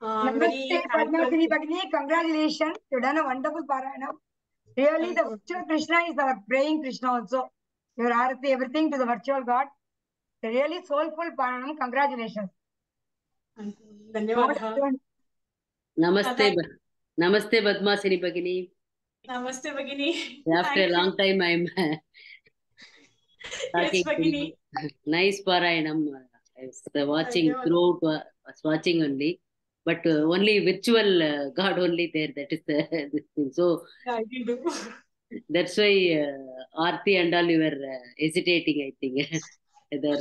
Very Namaste, thankful. Padmasini Bhagini. Congratulations. You've done a wonderful Parayanam. Really, Thank the you. virtual Krishna is our praying Krishna also. Your Arati, everything to the virtual God. A really soulful Parayanam. Congratulations. ಧನ್ಯವಾದ. Namaste. Namaste, Padmasini Bhagini. Namaste, Bhagini. After a long time, I'm Yes, talking to Bhagini. you. Nice Parayanam. I was watching Dhanyavad. throughout, was watching only. But only virtual God only there. That is this thing. So I did do. that's why Aarti and all you were hesitating, I think. Whether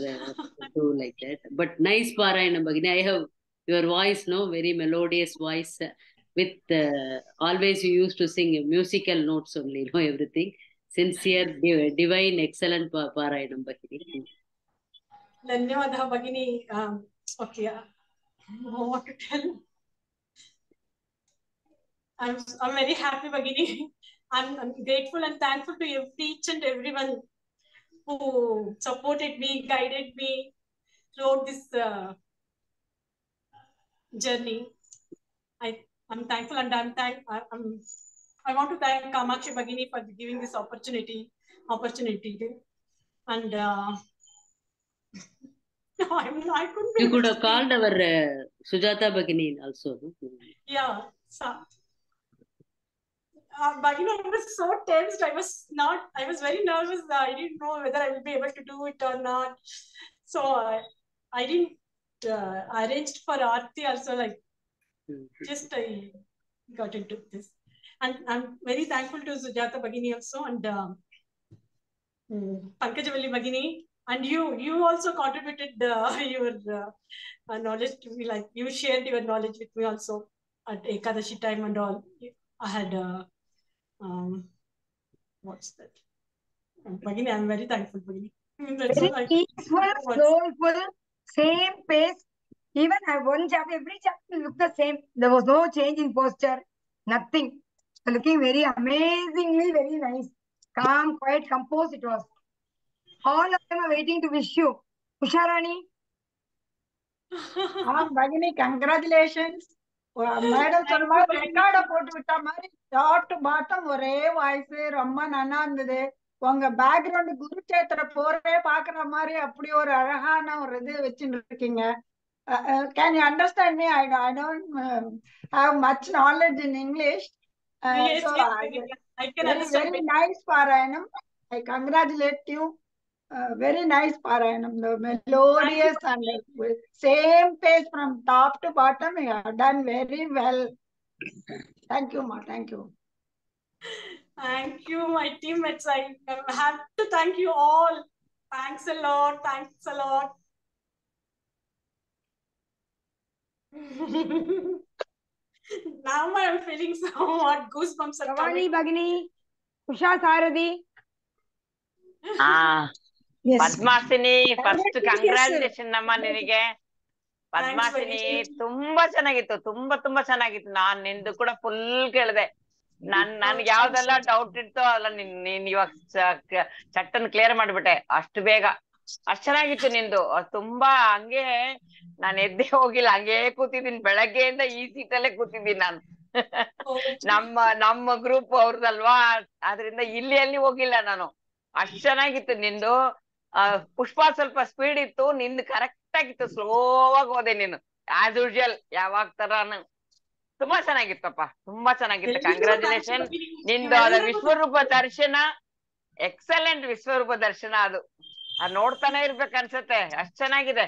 do like that. But nice Parayanam, Bhagini. I have your voice, no? Very melodious voice. With always you used to sing musical notes only, no? Everything. Sincere, divine, excellent Parayanam, Bhagini. ಧನ್ಯವಾದ, Bhagini. Okay. What to tell? I'm very happy, Bhagini. I'm grateful and thankful to each and everyone who supported me, guided me throughout this journey. I'm thankful, and I want to thank Kamakshi Bhagini for giving this opportunity. And I couldn't be You able could to have speak. called our Sujata Bhagini also. No? Yeah. Bhagini, I was so tensed. I was very nervous. I didn't know whether I will be able to do it or not. So I didn't arranged for Aarti also. Like, just I got into this. And I'm very thankful to Sujata Bhagini also, and Pankajavalli Bhagini. And you also contributed your knowledge to me. Like, you shared your knowledge with me also at Ekadashi time and all. I had what's that? Bhagini, I'm very thankful, Bhagini. That's Very all I peaceful, soulful, same pace. Even I one chapter, every chapter looked the same. There was no change in posture, nothing. Looking very amazingly, very nice. Calm, quiet, composed it was. All of them are waiting to wish you. Usharani. Bhagini, congratulations. Madam சொன்ன மாதிரி ரெக்கார்ட போட்டு விட்ட மாதிரி top to bottom ஒரே voice ரொம்ப நல்லா இருந்தது. உங்க பேக்ரவுண்ட் குருச்சேத்திர போரே பாக்குற மாதிரி அப்படி ஒரு அழகான ஒரு இது வச்சுட்டு இருக்கீங்க. Can you understand me? I don't have much knowledge in English. Yes, So I can understand. Very nice Parayanam. I congratulate you. Very nice Parayanam, melodious and same pace from top to bottom. You have done very well. Thank you, ma. Thank you. Thank you, my teammates. I have to thank you all. Thanks a lot. Thanks a lot. Now I'm feeling somewhat goosebumps are Ravani coming. Bhagini, Usha Saradi. Padmasini first congratulation ನಮ್ಮ ನಿನಗೆ. ಪದ್ಮಾಸಿನಿ ತುಂಬಾ ಚೆನ್ನಾಗಿತ್ತು, ತುಂಬಾ ಚೆನ್ನಾಗಿತ್ತು. ನಾನ್ ನಿಂದು ಕೂಡ full ಕೇಳಿದೆ. ನನ್ಗೆ ಯಾವ್ದೆಲ್ಲ ಡೌಟ್ ಇರ್ತೋ ಅಲ್ಲ ನೀನ್ ಇವಾಗ ಚಟ್ಟನ್ ಕ್ಲಿಯರ್ ಮಾಡ್ಬಿಟ್ಟೆ ಅಷ್ಟು ಬೇಗ. ಅಷ್ಟ್ ಚೆನ್ನಾಗಿತ್ತು ನಿಂದು. ತುಂಬಾ ಹಂಗೆ ನಾನ್ ಎದ್ದೇ ಹೋಗಿಲ್ಲ, ಹಂಗೇ ಕೂತಿದ್ದೀನಿ. ಬೆಳಗ್ಗೆಯಿಂದ ಈ ಸೀಟಲ್ಲೇ ಕೂತಿದ್ದೀನಿ ನಾನು. ನಮ್ಮ ಗ್ರೂಪ್ ಅವ್ರದಲ್ವಾ, ಆದ್ರಿಂದ ಇಲ್ಲಿ ಎಲ್ಲಿ ಹೋಗಿಲ್ಲ ನಾನು. ಅಷ್ಟ್ ಚೆನ್ನಾಗಿತ್ತು ನಿಂದು. ಪುಷ್ಪ ಸ್ವಲ್ಪ ಸ್ಪೀಡ್ ಇತ್ತು, ನಿಂದು ಕರೆಕ್ಟ್ ಆಗಿತ್ತು. ಸ್ಲೋವಾಗಿ ಹೋದೆ ನೀನು, ಆಸ್ ಯೂಶುವಲ್ ಯಾವಾಗ ತರಾನು. ತುಂಬಾ ಚೆನ್ನಾಗಿತ್ತಪ್ಪ, ತುಂಬಾ ಚೆನ್ನಾಗಿತ್ತು. ಕಂಗ್ರಾಚುಲೇಷನ್. ನಿಂದು ಅದ ವಿಶ್ವರೂಪ ದರ್ಶನ ಎಕ್ಸಲೆಂಟ್. ವಿಶ್ವರೂಪ ದರ್ಶನ ಅದು ನೋಡ್ತಾನೆ ಇರ್ಬೇಕು ಅನ್ಸತ್ತೆ, ಅಷ್ಟ್ ಚೆನ್ನಾಗಿದೆ.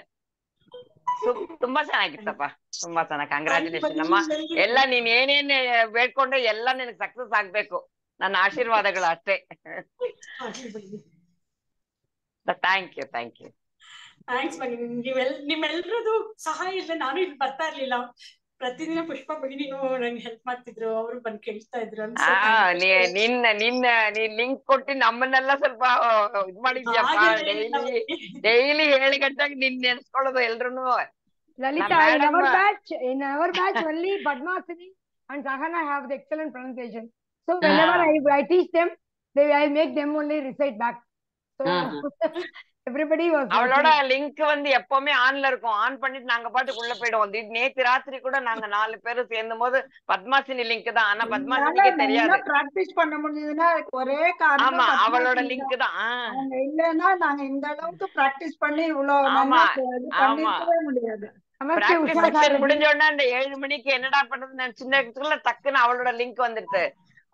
ತುಂಬಾ ಚೆನ್ನಾಗಿತ್ತಪ್ಪ, ತುಂಬಾ ಚೆನ್ನಾಗಿ. ಕಂಗ್ರಾಚುಲೇಷನ್ ಅಮ್ಮ. ಎಲ್ಲ ನೀನ್ ಏನೇನ್ ಬೇಡ್ಕೊಂಡ್ರೆ ಎಲ್ಲ ನಿನಗ್ ಸಕ್ಸಸ್ ಆಗ್ಬೇಕು. ನನ್ನ ಆಶೀರ್ವಾದಗಳು ಅಷ್ಟೇ. Thank you. ಥ್ಯಾಂಕ್ಸ್ ಬನ್ನಿ. ನಿಮ್ಮೆಲ್ರದು ಸಹಾಯ ಇಲ್ಲದೆ ನಾನು ಇಲ್ಲಿ ಬರ್ತಾ ಇರ್ಲಿಲ್ಲ. ಪ್ರತಿದಿನ ಪುಷ್ಪ ಬಗ್ಗಿ ನಂಗೆ ಹೆಲ್ಪ್ ಮಾಡ್ತಿದ್ರು, ಅವರು ಬಂದು ಕೇಳ್ತಾ ಇದ್ರು. ನೀನ್ ಲಿಂಕ್ ಕೊಟ್ಟು ನಮ್ಮನ್ನೆಲ್ಲ ಸ್ವಲ್ಪ ಇದ್ ಮಾಡಿದ್ಯಪ್ಪ. ಡೈಲಿ 7 ಗಂಟೆಗೆ ನಿನ್ ನೆನ್ಸ್ಕೊಳ್ಳೋದು ಎಲ್ರುನು. Lalita, in our batch only Padmasini and Sahana have the excellent pronunciation. So whenever I teach them, I make them only recite back. So Everybody was அவளோட watching. லிங்க் வந்து எப்பவுமே ஆன்ல இருக்கும். ஆன் பண்ணிட்டு நாங்க பாட்டுக்கு உள்ள போயிடுவோம். நேத்து ராத்திரி கூட நாங்க 4 பேரும் சேர்ந்தும் போது பத்மாசினி லிங்க் தான். ஆனா பத்மாசினிக்கு தெரியாது. பிராக்டிஸ் பண்ண முடியுதுன்னா ஒரே காரணம் ஆமா அவளோட பத்மாசினி லிங்க் தான். தான். அவங்க இல்லைன்னா நாங்க இந்த அளவுக்கு பிராக்டிஸ் பண்ணி இவ்வளவு ஆமா நல்லா ஆமா பண்ணிருக்கவே முடியாது. Namaste, practice Usha section Sarati. முடிஞ்ச உடனே அந்த 7 மணிக்கு என்னடா பண்றது நினைச்சுல டக்குன்னு அவளோட லிங்க் வந்துருது.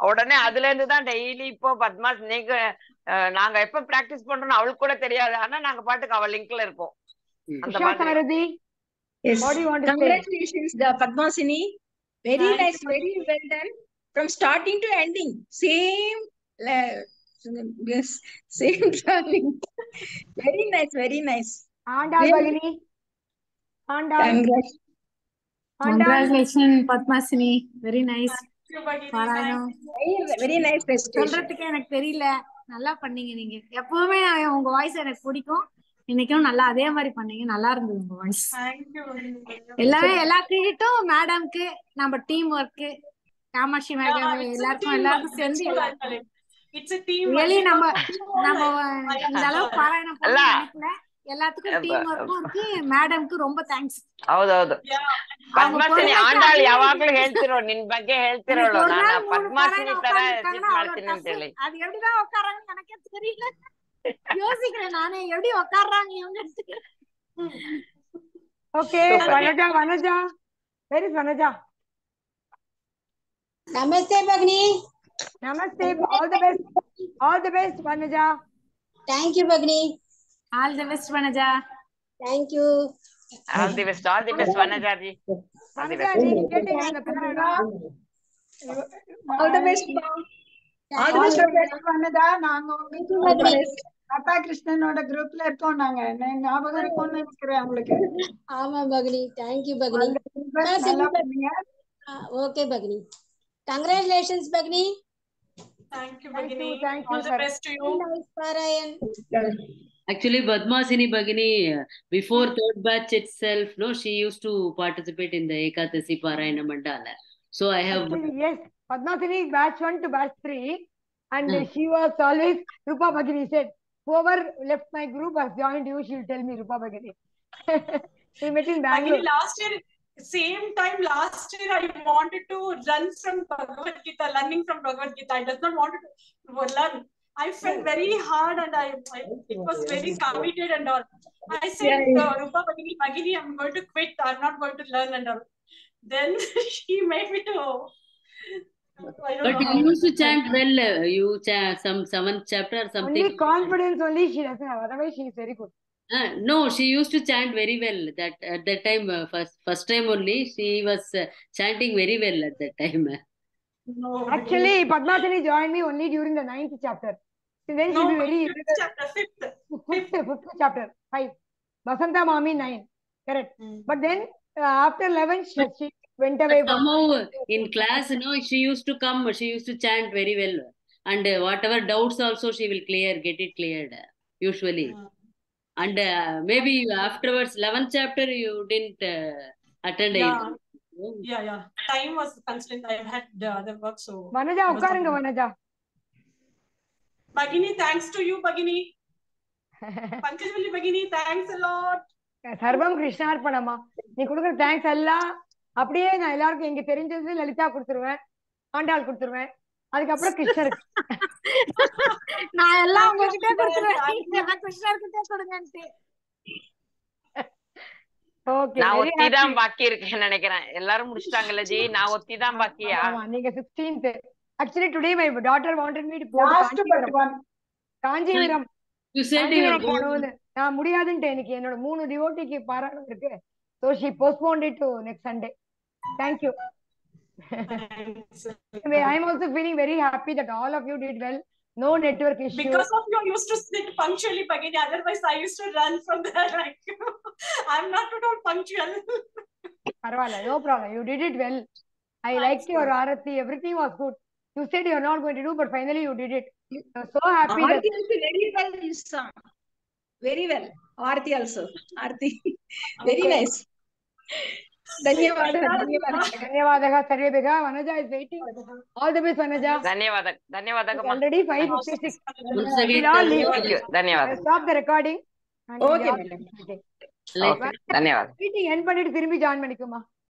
உடனே அதுல இருந்து தான் டெய்லி இப்போ பத்மாசினிக்கு நாங்க எப்ப பிராக்டிஸ் பண்றோம்னு அவளுக்கு கூட தெரியாது. ஆனா நாங்க பாட்டுக்கு அவ லிங்க்ல இருப்போம். அந்த Usha மாதிரி Sarati, Yes. what do you want to say? Congratulations, the Padmasini. Very Thank nice, you. very well done. From starting to ending, same, yes, same traveling. Very nice, very nice. Andal Really? Bagini. Andal. Congrats. Andal. Congratulations, Padmasini. Very nice. Thank you, Bhagini. பாராயணம். Very, very nice presentation. சொல்றதுக்கு எனக்கு தெரியல, நல்லா பண்ணீங்க நீங்க. எப்பவுமே உங்க voice எனக்கு பிடிக்கும். இன்னைக்கும் நல்லா அதே மாதிரி பண்ணீங்க, நல்லா இருந்தது உங்க வாய்ஸ். Thank you, Bhagini. எல்லா கிரெடிட்டும் மேடம்க்கு, நம்ம டீம் ஒர்க், காமாட்சி மேடம் எல்லாருக்கும் சேர்ந்து It's a team. ரியலி நம்ம I இந்த அளவுக்கு பாராயணம் பண்ண நினைக்கல. எல்லாத்துக்கும் டீம் ஒர்க்கும் இருக்கு. மேடம்க்கு ரொம்ப தேங்க்ಸ್. ಹೌದೌದು. ಪದ್ಮಾಸಿನಿ ಆಂಡಾಳ್ ಯಾವಾಗ್ಲೂ ಹೇಳ್ತಿರೋ ನಿನ್ ಬಗ್ಗೆ ಹೇಳ್ತಿರೋಳು. ನಾನು ಪದ್ಮಾಸಿನಿ ತರ ಸಿಟ್ ಮಾಡ್ತೀನಿ ಅಂತ ಹೇಳಿ. அது எப்படிதான் உட்காராங்கன்னு எனக்கே தெரியல. யோசிக்கிறேன் நானே எப்படி உட்கார்றாங்க இவங்க. Okay, Vanaja. Where is Vanaja? Namaste, Bhagini. Namaste. All the best, Vanaja. Thank you, Bhagini. All the best, Vanaja. Thank you. All the best Vanajaji. Vanaja, நீங்க கேட்டீங்க அந்த பேரா? All the best. All the best பண்ணதா. நாங்க உங்க ராதா கிருஷ்ணனோட குரூப்ல இருக்கோம். நாங்க ஞாபகம் இருக்கும்னு நினைக்கிறேன் உங்களுக்கு. ஆமா Bhagini. Thank you, Bhagini. நல்லா பண்ணீங்க. Okay, Bhagini. Congratulations, Bhagini. Thank you, Bhagini. Thank you, All the sir. best to you. Nice, Parayan. Actually, Padmasini Bhagini, before third batch itself, no, she used to participate in the Ekadasi Parayana Mandala. So I have. Actually, yes, Padmasini batch 1 to batch 3, and she was always Rupa Bhagini said, whoever left my group has joined you, she will tell me Rupa Bhagini. We met in Bangalore. Bhagini, last year I wanted to run from Bhagavad Gita, learning from Bhagavad Gita. I did not want to learn. I felt very hard and it was very committed and all. I said, Rupa Bhagini, I'm going to quit. I'm not going to learn and all. Then she made me to. But you used to chant well. You chant some 7th chapter or something. Only confidence only she doesn't have. Otherwise, she is very good. No, she used to chant very well. That at that time, first time only, she was chanting very well at that time. No, Actually, Padmasini joined me only during the 9th chapter. Then she be very fifth chapter 5. Vasanta Mami 9. Correct. But then after 11, she went away. Somehow in class, she used to come. She used to chant very well, and whatever doubts also she will get it cleared usually. And maybe afterwards, 11th chapter, you didn't attend. Yeah. Time was constrained. I had other work, so. Vanaja, ukkarunga Vanaja. Bhagini, thanks to you, Bhagini. Pankajvalli Bhagini, thanks a lot. சர்வம் கிருஷ்ணார்ப்பணமா. நீ கொடுக்குற thanks எல்லாம் அப்படியே நான் எல்லாருக்கும் எங்க தெரிஞ்சது லலிதா கொடுத்துருவேன், ஆண்டாள் கொடுத்துருவேன், அதுக்கப்புறம் கிருஷ்ணருக்கு. நான் எல்லாம் உங்ககிட்ட கொடுத்துருவேன், கிருஷ்ணர்கிட்ட கொடுங்கன்ட்டு. ஓகே, நான் ஒத்தி தான் பாக்கி இருக்கேன்னு நினைக்கிறேன். எல்லாரும் முடிச்சிட்டாங்கல்ல ஜி, நான் ஒத்தி தான் பாக்கியா? நீங்க 16th. Actually today my daughter wanted me to go to Kanchipuram. நான் முடியாதுன்ட்டு எனக்கு என்னோட 3 டிவோட்டிக்கு பாராயணம் இருக்கு. So she postponed it to next Sunday. Thank you. I am also feeling very happy that all of you did well. No network issue. Because of you, I used to sit punctually, Bhagini. Otherwise, I used to run from there. Like, I'm not at all punctual. Parvala, no problem. You did it well. I liked your Arati. Everything was good. You said you're not going to do, but finally you did it. I'm so happy. Arati also very well you sang. Very well. Arati also. Arati. Very nice. ಧನ್ಯವಾದ ಸರ್ವೇಬೇಗ. Vanaja is waiting. All the best, Vanaja. ಧನ್ಯವಾದ Already 5:56. ಧನ್ಯವಾದ. Stop the recording. Okay madam. Like okay ಧನ್ಯವಾದ. Meeting end பண்ணிட்டு திரும்பி join பண்ணிக்குமா?